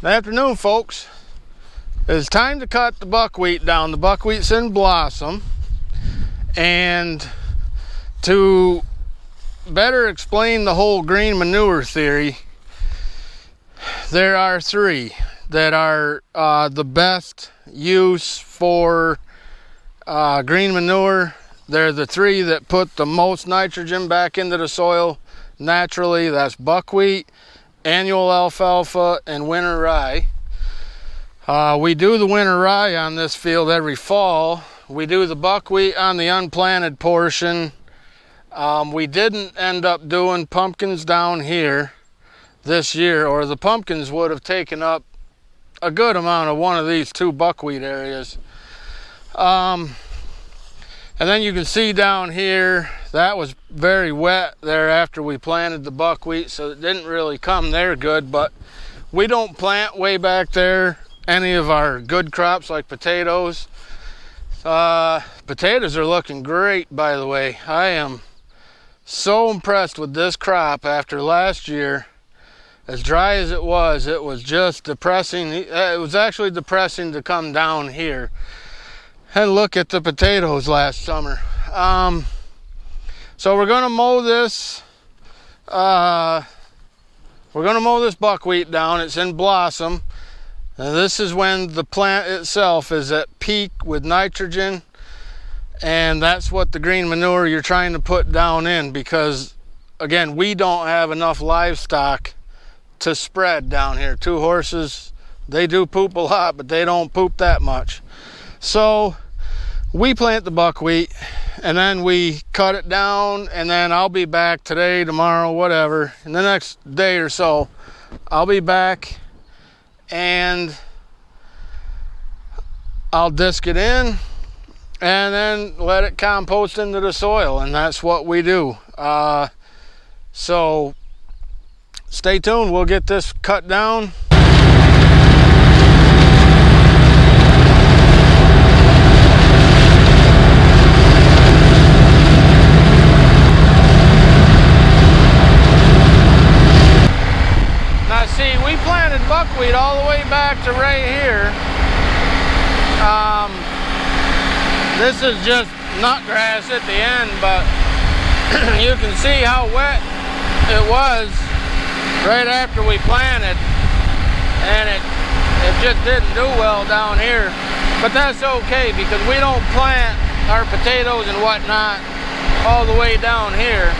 Good afternoon, folks. It's time to cut the buckwheat down. The buckwheat's in blossom, and to better explain the whole green manure theory, there are three that are the best use for green manure. They're the three that put the most nitrogen back into the soil naturally. That's buckwheat, annual alfalfa, and winter rye. We do the winter rye on this field every fall. We do the buckwheat on the unplanted portion. We didn't end up doing pumpkins down here this year, or the pumpkins would have taken up a good amount of one of these two buckwheat areas. And then you can see down here, that was very wet there after we planted the buckwheat, so it didn't really come there good, but we don't plant way back there any of our good crops like potatoes. Potatoes are looking great, by the way. I am so impressed with this crop after last year. As dry as it was just depressing. It was actually depressing to come down here and look at the potatoes last summer. So we're gonna mow this. We're gonna mow this buckwheat down. It's in blossom. And this is when the plant itself is at peak with nitrogen, and that's what the green manure you're trying to put down in, because again, we don't have enough livestock to spread down here. 2 horses, they do poop a lot, but they don't poop that much. So we plant the buckwheat and then we cut it down, and then I'll be back today, tomorrow, whatever, in the next day or so. I'll be back and I'll disc it in and then let it compost into the soil, and that's what we do. So stay tuned, we'll get this cut down. Now see, we planted buckwheat all the way back to right here. This is just nut grass at the end, but you can see how wet it was right after we planted, and it just didn't do well down here. But that's okay, because we don't plant our potatoes and whatnot all the way down here.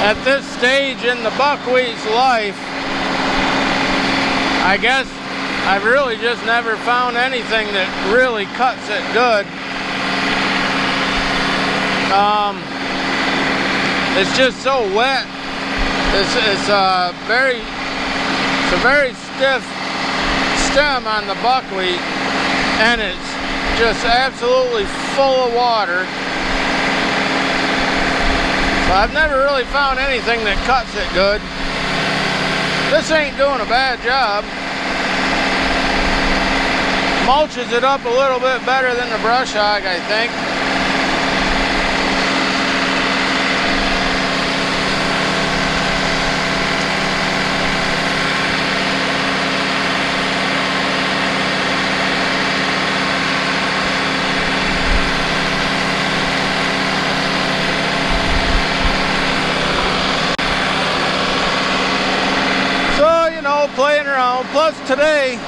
at this stage in the buckwheat's life, I guess I've really just never found anything that really cuts it good. It's just so wet. It's a very stiff stem on the buckwheat, and it's just absolutely full of water. So I've never really found anything that cuts it good. This ain't doing a bad job. Mulches it up a little bit better than the brush hog, I think. Playing around. Plus today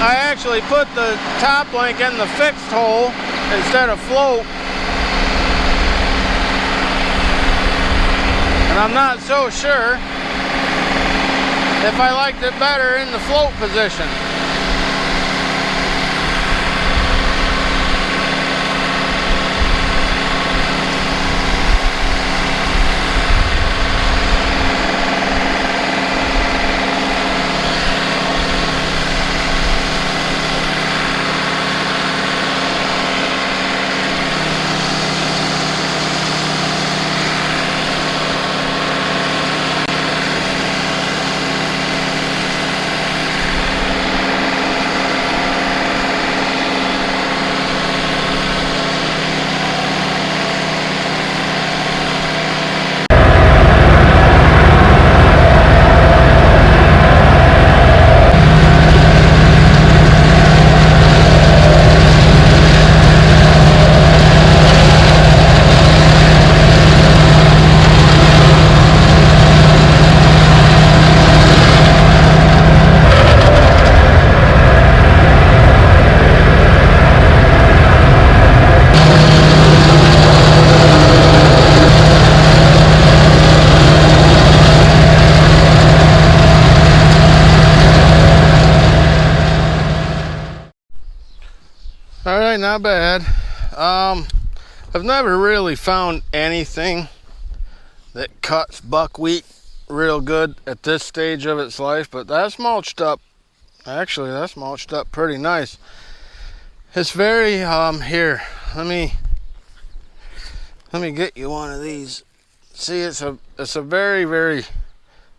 I actually put the top link in the fixed hole instead of float, and I'm not so sure if I liked it better in the float position. Alright, not bad. I've never really found anything that cuts buckwheat real good at this stage of its life, but that's mulched up. Actually, that's mulched up pretty nice. It's very, here, let me get you one of these. See, it's a very, very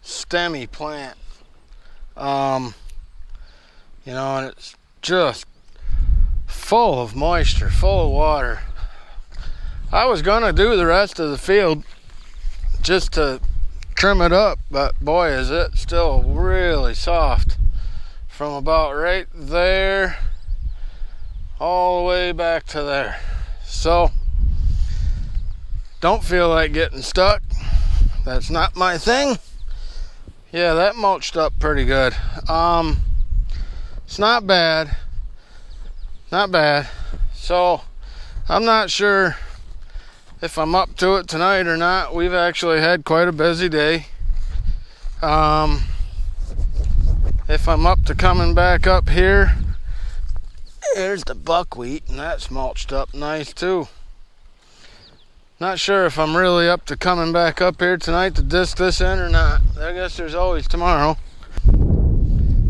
stemmy plant. You know, and it's just full of moisture, full of water. I was gonna do the rest of the field just to trim it up, but boy, is it still really soft from about right there all the way back to there. So don't feel like getting stuck. That's not my thing. Yeah, that mulched up pretty good. It's not bad. Not bad. So I'm not sure if I'm up to it tonight or not. We've actually had quite a busy day. If I'm up to coming back up here, there's the buckwheat, and that's mulched up nice too. Not sure if I'm really up to coming back up here tonight to disc this in or not. I guess there's always tomorrow.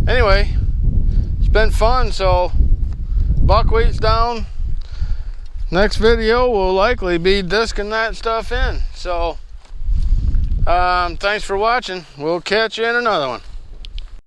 Anyway, it's been fun. So buckwheat's down. Next video will likely be discing that stuff in. So thanks for watching. We'll catch you in another one.